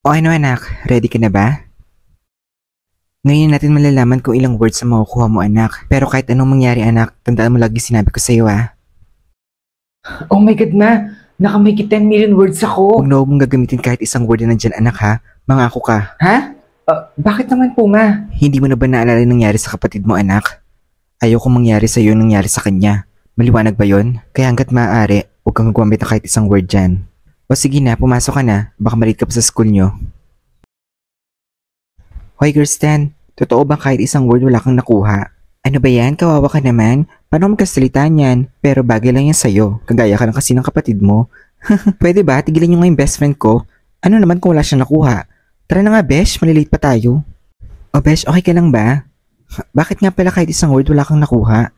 O ano anak, ready ka na ba? Ngayon natin malalaman kung ilang words ang makukuha mo anak. Pero kahit anong mangyari anak, tandaan mo lagi sinabi ko sa'yo ah. Oh my God, ma! Nakamigit 10 million words Huwag ako! na huwag mong gagamitin kahit isang word na nandyan anak ha. Mangako ka. Ha? Bakit naman po, ma? Hindi mo na ba naalala yung nangyari sa kapatid mo anak? Ayoko mangyari sa'yo yung nangyari sa kanya. Maliwanag ba yon? Kaya hanggat maaari, huwag kang gumamit ng kahit isang word dyan. O sige na, pumasok ka na. Baka malate ka pa sa school nyo. Hoy Kirsten, totoo ba kahit isang word wala kang nakuha? Ano ba yan? Kawawa ka naman. Paano magkasalita niyan? Pero bagay lang yan sa'yo. Kagaya ka lang kasi ng kapatid mo. Pwede ba? Tigilan nyo nga yung best friend ko. Ano naman kung wala siyang nakuha? Tara na nga Besh, malilate pa tayo. O Besh, okay ka lang ba? Bakit nga pala kahit isang word wala kang nakuha?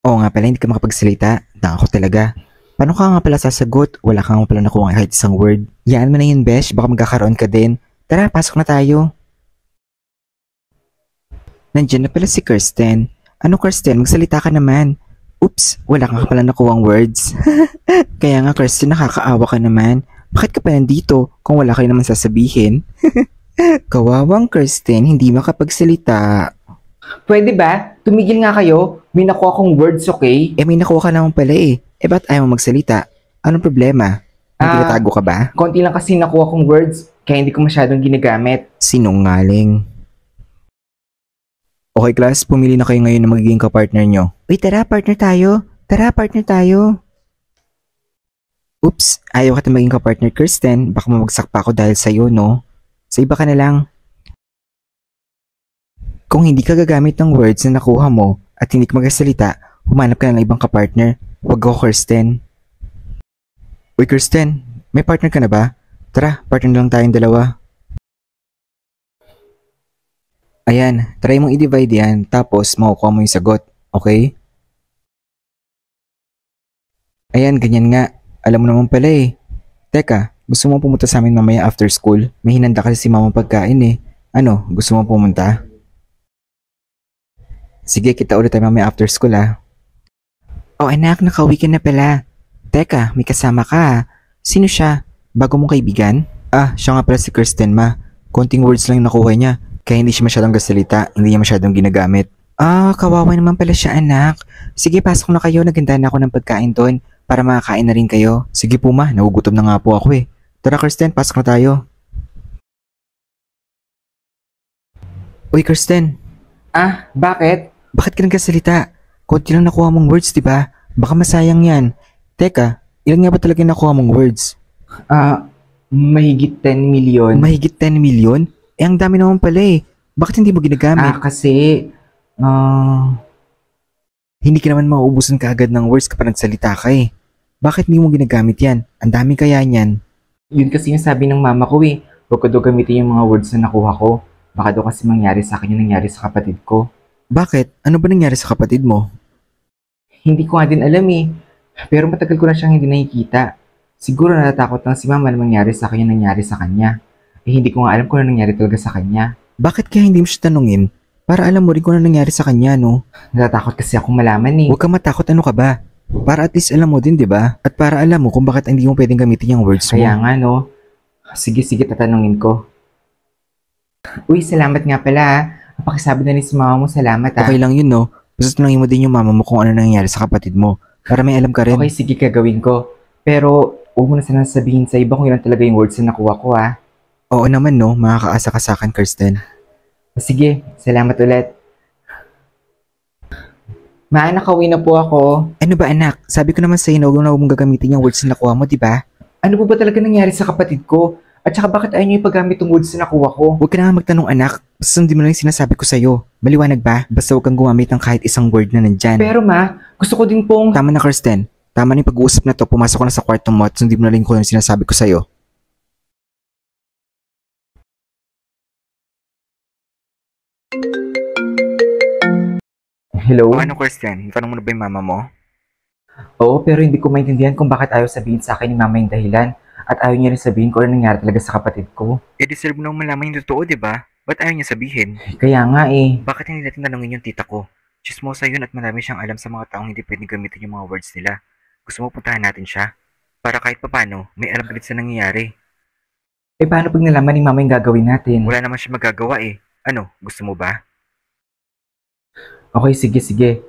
Oo nga pala, hindi ka makapagsalita. Tanga ko talaga. Paano ka nga pala sasagot? Wala ka nga pala nakuha kahit isang word. Yaan mo na yun Besh, baka magkakaroon ka din. Tara, pasok na tayo. Nandiyan na pala si Kirsten. Ano Kirsten, magsalita ka naman. Oops, wala ka pala nakuwang words. Kaya nga Kirsten, nakakaawa ka naman. Bakit ka pa nandito kung wala kayo naman sasabihin? Kawawang Kirsten, hindi makapagsalita. Pwede ba? Tumigil nga kayo. May nakuha akong words, okay? May nakuha ka naman pala eh. Ba't ayaw mo magsalita? Anong problema? May tinatago ka ba? Konti lang kasi nakuha akong words, kaya hindi ko masyadong ginagamit. Sinungaling. Okay class, pumili na kayo ngayon na magiging kapartner nyo. Uy, tara, partner tayo. Tara, partner tayo. Oops, ayaw ka maging kapartner Kirsten. Baka mamagsak pa ako dahil sa'yo, no? Sa iba ka na lang. Kung hindi ka gagamit ng words na nakuha mo at hindi ka magsasalita, humanap ka na ng ibang kapartner. Huwag ako Kirsten. Uy Kirsten, may partner ka na ba? Tara, partner lang tayong dalawa. Ayan, try mong i-divide yan tapos makukuha mo yung sagot, okay? Ayan, ganyan nga. Alam mo naman pala eh. Teka, gusto mo pumunta sa amin mamaya after school? May hinanda kasi si mama pagkain eh. Ano, gusto mo pumunta? Sige, kita ulit tayo mamaya after school ah. Oh anak, nakauwi ka na pala. Teka, may kasama ka ah. Sino siya? Bago mong kaibigan? Ah, siya nga pala si Kirsten ma. Konting words lang yung nakuha niya. Kaya hindi siya masyadong gasalita, hindi niya masyadong ginagamit. Ah, kawawa naman pala siya anak. Sige, pasok na kayo, naganda na ako ng pagkain doon para makakain na rin kayo. Sige po ma, nagugutom na nga po ako eh. Tara Kirsten, pasok na tayo. Uy Kirsten, Bakit? bakit ka nagkasalita? Konti lang nakuha mong words, di ba? Baka masayang yan. Teka, ilan nga ba talaga yung nakuha mong words? Mahigit 10 million. Mahigit 10 million? Ang dami naman pala eh. Bakit hindi mo ginagamit? Kasi, Hindi ka naman mauubusan kaagad ng words kapag nagsalita ka eh. Bakit hindi mo ginagamit yan? Ang dami kaya niyan. yun kasi yung sabi ng mama ko eh. Huwag ko daw gamitin yung mga words na nakuha ko. Baka daw kasi mangyari sa akin yung nangyari sa kapatid ko. Bakit? Ano ba nangyari sa kapatid mo? Hindi ko nga din alam eh. Pero matagal ko na siyang hindi nakikita. Siguro natatakot lang si mama na mangyari sa akin yung nangyari sa kanya. Hindi ko nga alam kung ano nangyari talaga sa kanya. Bakit kaya hindi mo siya tanungin? Para alam mo rin kung ano nangyari sa kanya, no? Natatakot kasi akong malaman eh. Huwag kang matakot, ano ka ba? Para at least alam mo din, di ba? At para alam mo kung bakit hindi mo pwedeng gamitin yung words mo. Kaya nga no. Sige, tatanungin ko. Uy, salamat nga pala ah. Pakisabi na ni si mama mo, salamat ah. Okay lang yun, no? Basta tanungin mo din yung mama mo kung ano nangyari sa kapatid mo. Para may alam ka rin. Okay, sige, gagawin ko. Pero, huwag mo na sana sabihin sa iba kung ilan talaga yung words na nakuha ko ah. Oo naman, no? Makakaasa ka sa akin, Kirsten. Sige, salamat ulit. Ma, nakauwi na po ako. Ano ba anak? Sabi ko naman sa'yo na huwag mong gagamitin yung words na nakuha mo, di ba? Ano po ba talaga nangyari sa kapatid ko? At saka bakit ayaw niyo ipagamit yung words na nakuha ko? Huwag ka na nga magtanong anak. Basta sundin mo lang yung sinasabi ko sa'yo. Maliwanag ba? Basta huwag kang gumamit ng kahit isang word na nandyan. Pero ma, gusto ko din pong... Tama na Kirsten. Tama na yung pag-uusap na to. Pumasok ko na sa kwarto mo at sundin mo na lang kung ano yung sinasabi ko sa'yo. Hello? O ano Kirsten? Tanong mo na ba yung mama mo? Oo, pero hindi ko maintindihan kung bakit ayaw sabihin sa akin ni mama yung dahilan. At ayaw niya rin sabihin kung ano nangyari talaga sa kapatid ko. Deserve mo naman malaman yung totoo, di ba? Ba't ayaw niya sabihin? Kaya nga eh. Bakit hindi natin tanongin yung tita ko? Chismosa yun at marami siyang alam sa mga taong hindi pwedeng gamitin yung mga words nila. Gusto mo puntahan natin siya? Para kahit papano, may alam ka din sa nangyayari. Eh paano pag nalaman ni mama yung gagawin natin? Wala naman siya magagawa eh. Ano, gusto mo ba? Okay, sige, sige.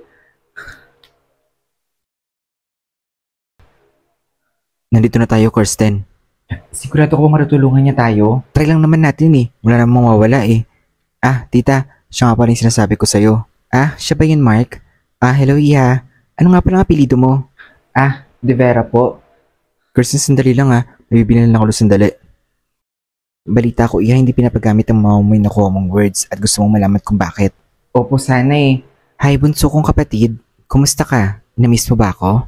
Nandito na tayo, Kirsten. Sigurado ko matutulungan niya tayo. Try lang naman natin eh. Wala namang mawawala eh. Ah, tita, siya nga pala yung sinasabi ko sa'yo. Ah, siya ba yun, Mark? Ah, hello, Iha. Ano nga pala ang apelido mo? Ah, De Vera po. Kirsten, sandali lang ah. May bibilan lang ako sandali. Balita ko, Iha, hindi pinapagamit ang mga may nakuha mong words at gusto mong malaman kung bakit. Opo, sana eh. Hi, bunso kong kapatid. Kumusta ka? Namiss mo ba ako?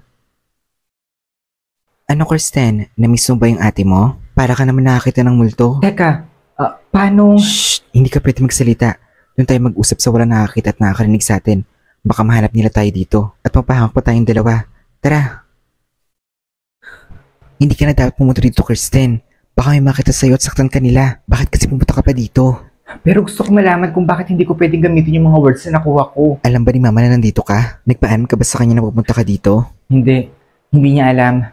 Ano, Kirsten? Namiss mo ba yung ate mo? Para ka naman nakakita ng multo. Teka, paano? Shh! Hindi ka pwede magsalita. Doon tayo mag-usap sa walang nakakita at nakakarinig sa atin. Baka mahanap nila tayo dito at mapahangak pa tayong dalawa. Tara! Hindi ka na dapat pumunta dito, Kirsten. Baka may makita sa'yo at saktan ka nila. Bakit kasi pumunta ka pa dito? Pero gusto ko malaman kung bakit hindi ko pwedeng gamitin yung mga words na nakuha ko. Alam ba ni mama na nandito ka? Nagpaalam ka ba sa kanya na pupunta ka dito? Hindi niya alam.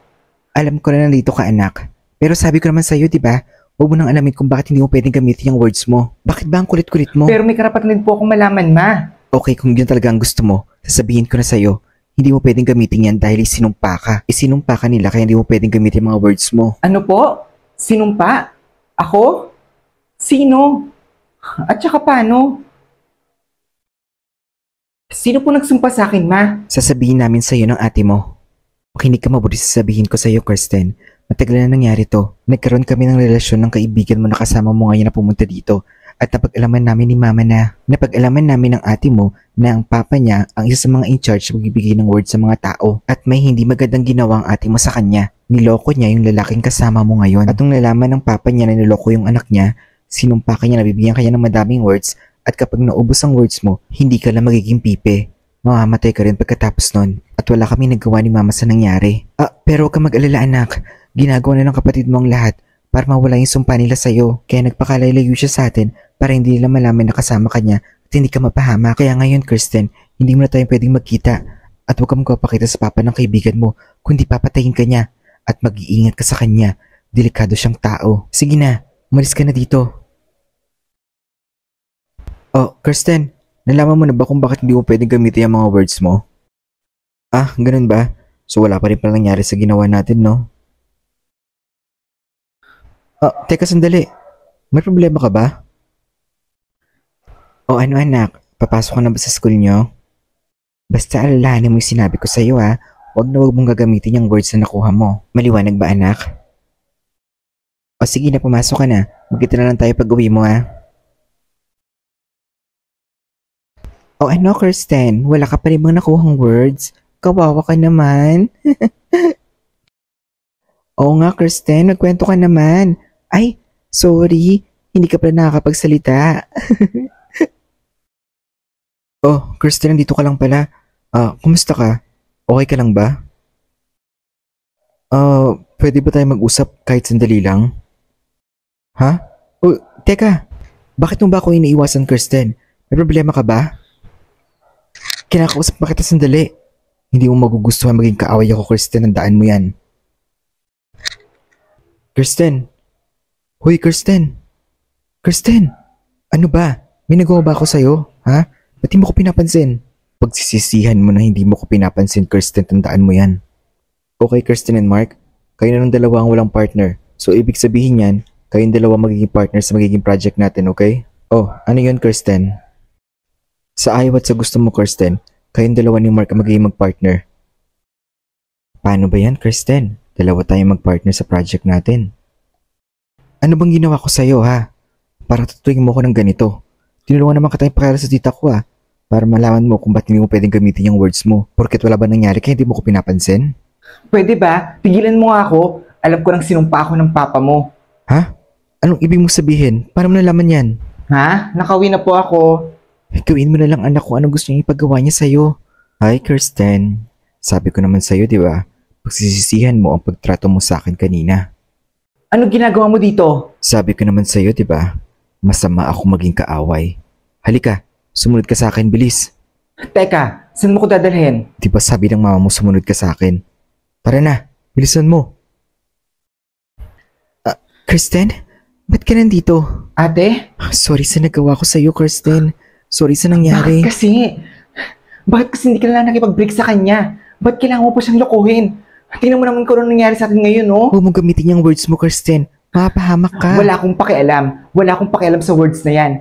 Alam ko na nandito ka, anak. Pero sabi ko naman sa'yo, di ba? Huwag mo nang alamin kung bakit hindi mo pwedeng gamitin yung words mo. Bakit ba ang kulit-kulit mo? Pero may karapatan din po akong malaman, ma. Okay, kung yun talaga ang gusto mo, sasabihin ko na sa'yo. Hindi mo pwedeng gamitin yan dahil isinumpa ka. Isinumpa ka nila kaya hindi mo pwedeng gamitin yung mga words mo. Ano po? Sinumpa? Ako? Sino? At saka paano? Sino po nagsumpa sa akin, ma? Sasabihin namin sa'yo ng ate mo. Makinig ka mabuti sa sabihin ko sa'yo, Kirsten. Matagal na nangyari to. Nagkaroon kami ng relasyon ng kaibigan mo na kasama mo ngayon na pumunta dito. At napag-alaman namin ni mama na napag-alaman namin ng ate mo na ang papa niya ang isa sa mga in-charge magbibigay ng word sa mga tao. At may hindi magandang ginawa ang ate mo sa kanya. Niloko niya yung lalaking kasama mo ngayon. At nung nalaman ng papa niya na niloko yung anak niya, sinumpa ka niya na bibigyan kanya ng madaming words. At kapag naubos ang words mo, hindi ka lang magiging pipe. Mamamatay ka rin pagkatapos nun. At wala kami nagawa ni mama sa nangyari. Pero huwag ka mag-alala, anak. Ginagawa na ng kapatid mo ang lahat para mawala yung sumpa nila sa'yo. Kaya nagpakalayo siya sa atin para hindi nila malaman na kasama ka niya at hindi ka mapahama. Kaya ngayon, Kirsten, hindi mo na tayo pwedeng magkita. At huwag ka magpapakita sa papa ng kaibigan mo, kundi papatayin ka niya. At mag-iingat ka sa kanya. Delikado siyang tao. Sige na, umalis ka na dito. Oh, Kirsten, nalaman mo na ba kung bakit hindi mo pwedeng gamitin yung mga words mo? Ah, ganun ba? So wala pa rin pala nangyari sa ginawa natin, no? Teka sandali. May problema ka ba? O ano anak, papasok ka na ba sa school nyo? Basta alalahanin mo yung sinabi ko sa'yo ha. Huwag na huwag mong gagamitin yung words na nakuha mo. Maliwanag ba anak? O sige na, pumasok ka na. Magkita na lang tayo pag uwi mo ha. O ano Kirsten, wala ka pa rin bang nakuhang words? Kawawa ka naman. Oo nga Kirsten, nagkwento ka naman. Ay, sorry. Hindi ka pala nakakapagsalita. Oh, Kirsten, nandito ka lang pala. Kumusta ka? Okay ka lang ba? Pwede ba tayo mag-usap kahit sandali lang? Ha? Oh, teka. Bakit mo ba ako iniiwasan, Kirsten? May problema ka ba? Kinakausap pa kita sandali. Hindi mo magugustuhan maging kaaway ako, Kirsten. Tandaan mo yan. Kirsten. Hoy, Kirsten. Kirsten. Ano ba? May nagawa ba ako sa'yo? Ha? Ba't di mo ko pinapansin? Pagsisisihan mo na hindi mo ko pinapansin, Kirsten. Tandaan mo yan. Okay, Kirsten and Mark. Kayo na ng dalawa ang walang partner. So, ibig sabihin yan, kayong dalawa magiging partner sa magiging project natin, okay? Oh, ano yun, Kirsten? Sa ayaw at sa gusto mo, Kirsten, kayong dalawa ni Mark ang magiging magpartner. Paano ba yan, Kirsten? Dalawa tayong magpartner sa project natin. Ano bang ginawa ko sa'yo, ha? Para tutuwing mo ko ng ganito. Tinulungan naman ka tayong pakilala sa tita ko, ha? Para malaman mo kung ba't hindi mo pwedeng gamitin yung words mo. Porket wala ba nangyari kaya hindi mo ko pinapansin? Pwede ba? Tigilan mo nga ako. Alam ko nang sinumpa ako ng papa mo. Ha? Anong ibig mo sabihin? Paano mo nalaman yan? Ha? Nakauwi na po ako. Gawin mo na lang anak kung anong gusto niyang ipagawa niya sa'yo. Hi, Kirsten. Sabi ko naman sa'yo, di ba? Pagsisisihan mo ang pagtrato mo sa akin kanina. Ano ginagawa mo dito? Sabi ko naman sa'yo, di ba? Masama ako maging kaaway. Halika, sumunod ka sa akin, bilis. Teka, saan mo ko dadalhin? Di ba sabi ng mama mo sumunod ka sa akin? Tara na, bilisan mo. Kristen, Ba't ka nandito? Ate? Sorry sa nagawa ko sa'yo, Kirsten. Sorry sa nangyari. Bakit kasi hindi ka na lang nakipag-break sa kanya? Ba't kailangan mo pa siyang lokohin? Tingnan mo naman kung ano nangyari sa atin ngayon, no? Huwag mo gamitin yung words mo, Kirsten. Mapahamak ka. Wala akong pakialam. Wala akong pakialam sa words na yan.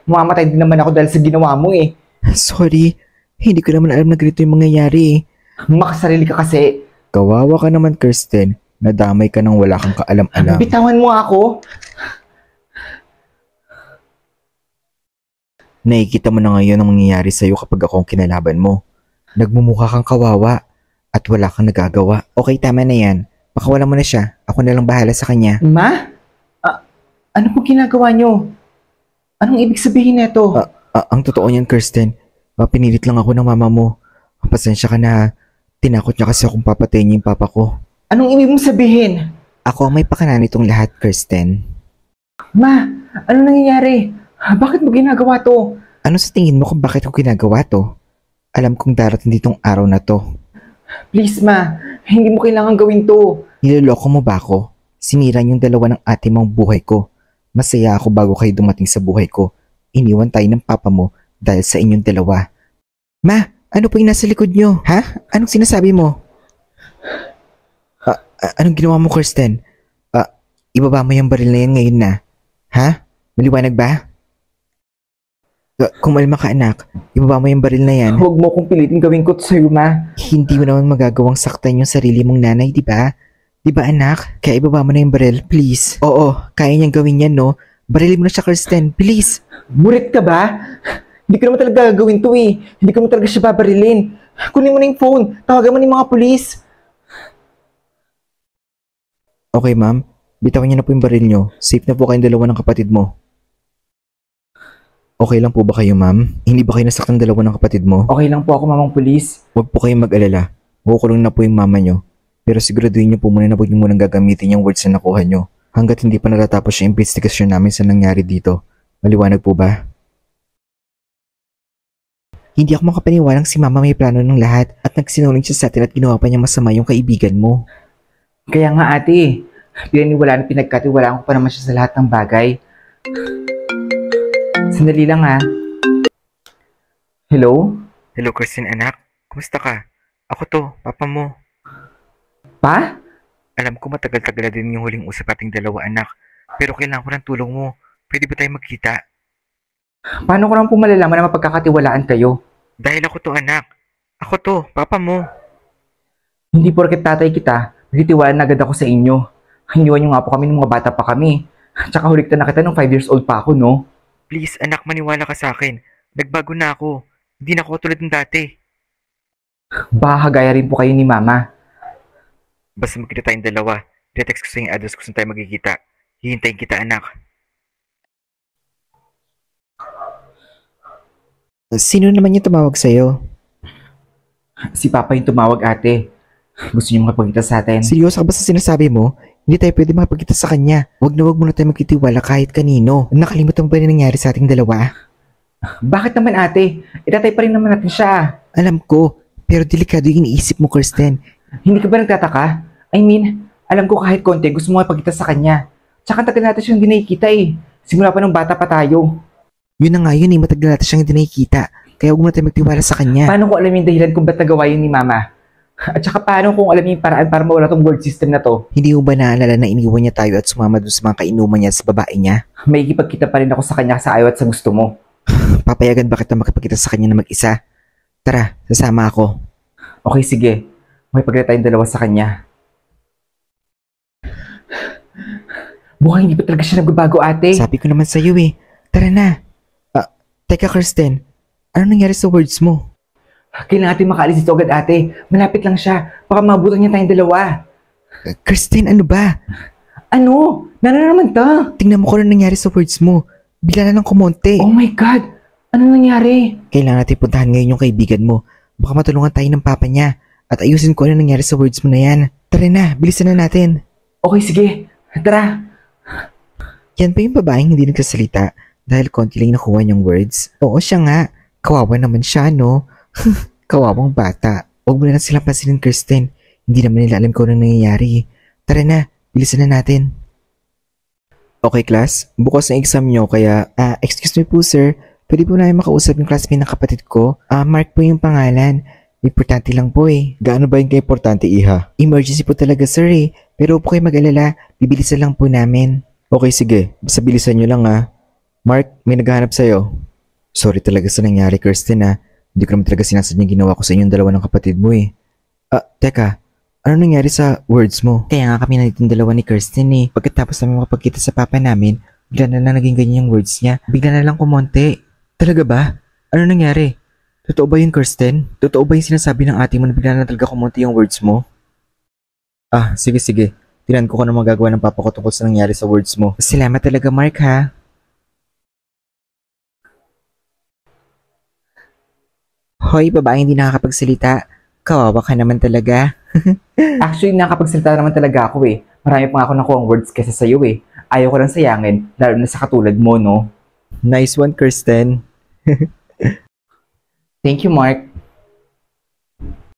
Mamamatay din naman ako dahil sa ginawa mo eh. Sorry. Hindi ko naman alam na ganito yung mangyayari eh. Makasarili ka kasi. Kawawa ka naman, Kirsten. Nadamay ka nang wala kang kaalam-alam. Bitawan mo ako. Nakikita mo na ngayon ang mangyayari sa'yo kapag ako ang kinalaban mo. Nagmumukha kang kawawa at wala kang nagagawa. Okay, tama na yan. Pakawalan mo na siya. Ako na lang bahala sa kanya. Ma? Ano po ginagawa nyo? Anong ibig sabihin nito? Ang totoo niyan, Kirsten. Pinilit lang ako ng mama mo. Pasensya ka na. Tinakot niya kasi akong papatayin niya yung papa ko. Anong ibig mong sabihin? Ako ang may pakanan nitong lahat, Kirsten. Ma, ano nangyayari? Bakit mo ginagawa to? Ano sa tingin mo kung bakit ko ginagawa to? Alam kong darating ditong araw na to. Please, ma. Hindi mo kailangan gawin to. Niloloko mo ba ako? Sinira yung dalawa ng ate mong buhay ko. Masaya ako bago kayo dumating sa buhay ko. Iniwan tayo ng papa mo dahil sa inyong dalawa. Ma, ano po yung nasa likod nyo? Ha? Anong sinasabi mo? Anong ginawa mo, Kirsten? Ibaba mo yung baril na yan ngayon na. Ha? Maliwanag ba? Kung malma ka, anak, ibaba mo yung baril na yan. Huwag mo kong pilitin gawin ko to sa'yo, ma. Hindi mo naman magagawang saktan yung sarili mong nanay, di ba? Di ba, anak? Kaya ibaba mo na yung baril, please. Oo, kaya niyang gawin yan, no? Barilin mo na siya, Kirsten, please. Burit ka ba? Hindi ko naman talaga gagawin to eh. Hindi ko naman talaga siya babarilin. Kunin mo na yung phone. Tawagan mo na yung mga pulis. Okay, ma'am. Bitawan niyo na po yung baril niyo. Safe na po kayong dalawa ng kapatid mo. Okay lang po ba kayo, ma'am? Hindi ba kayo nasaktan dalawa ng kapatid mo? Okay lang po ako, mamang pulis. Huwag po kayong mag-alala. Kukulong na po yung mama niyo. Pero siguraduhin niyo po muna na huwag niyo munang gagamitin yung words na nakuha niyo. Hanggat hindi pa natatapos yung investigasyon namin sa nangyari dito. Maliwanag po ba? Hindi ako makapaniwalang si mama may plano ng lahat at nagsinungaling siya sa atin at ginawa pa niya masama yung kaibigan mo. Kaya nga ate, pinaniwalaan at pinagkatiwalaan ko pa naman siya sa lahat ng bagay. Sandali lang ha. Hello? Hello, Kirsten, anak. Kumusta ka? Ako to, papa mo. Pa? Alam ko matagal-tagal na din yung huling usap ating dalawa, anak. Pero kailangan ko ng tulong mo. Pwede ba tayo magkita? Paano ko naman po malalaman na mapagkakatiwalaan kayo? Dahil ako to, anak. Ako to, papa mo. Hindi porket tatay kita, nagtitiwala na agad ako sa inyo. Iniwan niyo nga po kami nung mga bata pa kami. Tsaka hulikta na kita nung 5 years old pa ako, no? Please, anak, maniwala ka sa akin. Nagbago na ako. Hindi na ako tulad ng dati. Baka kagaya rin po kayo ni mama. Basta magkita tayong dalawa. Text ko sa yung address kung saan tayo magkikita. Hihintayin kita, anak. Sino naman yung tumawag sa'yo? Si Papa yung tumawag ate. Gusto niyo makapagkita sa atin. Seryoso ka ba sa sinasabi mo? Hindi tayo pwede makapagkita sa kanya. Huwag na tayo magkitiwala kahit kanino. Nakalimutan ba yung nangyari sa ating dalawa? Bakit naman ate? Itatay pa rin naman natin siya. Alam ko, pero delikado yung iniisip mo, Kirsten. Hindi ka ba nagtataka? I mean, alam ko kahit konti gusto mo makapagkita sa kanya. Tsaka tagal natin siyang hindi nakikita eh. Simula pa nung bata pa tayo. Yun na nga yun eh, matagal natin siyang hindi nakikita. Kaya huwag mo na tayo magtiwala sa kanya. Paano ko alam yung dahilan kung ba't nagawa yun ni mama? At saka paano kung alam yung paraan para mawala tong word system na to? Hindi mo ba naalala na iniwan niya tayo at sumama dun sa mga kainuman niya sa babae niya? May ikipagkita pa rin ako sa kanya sa ayaw at sa gusto mo. Papayagan ba kita makipagkita sa kanya na mag-isa? Tara, sasama ako. Okay, sige. Makipagkita tayong dalawa sa kanya. Mukhang hindi pa talaga siya nagbabago, ate. Sabi ko naman sa'yo eh. Tara na. Teka, Kirsten. Ano nangyari sa words mo? Kailangan natin makaalis dito agad, ate. Malapit lang siya. Baka mabutan niya tayong dalawa. Kirsten, ano ba? Ano? Naman ta? Tingnan mo kung ano nangyari sa words mo. Bigla na lang kumonte. Oh my God! Ano nangyari? Kailangan natin puntahan ngayon yung kaibigan mo. Baka matulungan tayo ng papa niya. At ayusin ko ano nangyari sa words mo na yan. Tara na, bilisan na natin. Okay, sige. Tara. Yan pa yung babaeng hindi nagsasalita dahil konti lang nakuha niyang words. Oo, siya nga. Kawawa naman siya, no? Kawawang bata. Huwag mo na lang silang pansinin, Kirsten. Hindi naman nila alam kung ano nangyayari. Tara na, bilisan na natin. Okay, class. Bukas ang exam nyo, kaya... excuse me po, sir. Pwede po namin makausap yung classmate ng kapatid ko? Mark po yung pangalan. Importante lang po eh. Gaano ba yung importante, Iha? Emergency po talaga, sir eh. Pero po kayo mag-alala. Bibilisan lang po namin. Okay, sige. Basta bilisan nyo lang Mark, may naghahanap sa'yo. Sorry talaga sa nangyari, Kirsten Hindi ko naman talaga sinasadya ginawa ko sa inyong dalawa ng kapatid mo eh. Teka. Ano nangyari sa words mo? Kaya nga kami nandito dalawa ni Kirsten eh. Pagkatapos namin makapagkita sa papa namin, bigla na lang naging ganyan yung words niya. Bigla na lang kumonte. Talaga ba? Ano nangyari? Totoo ba yun, Kirsten? Totoo ba yung sinasabi ng ate mo na bigla na talaga kumonte yung words mo? Sige. Tinan ko kung ano magagawa ng papa ko tungkol sa nangyari sa words mo. Salamat talaga, Mark, ha? Hoy, babaeng hindi nakakapagsalita. Kawawa ka naman talaga. Actually, nakapagsalita naman talaga ako eh. Marami pa nga ako nakuha words kesa sa'yo eh. Ayaw ko lang sayangin, lalo na sa katulad mo, no? Nice one, Kirsten. Thank you, Mark.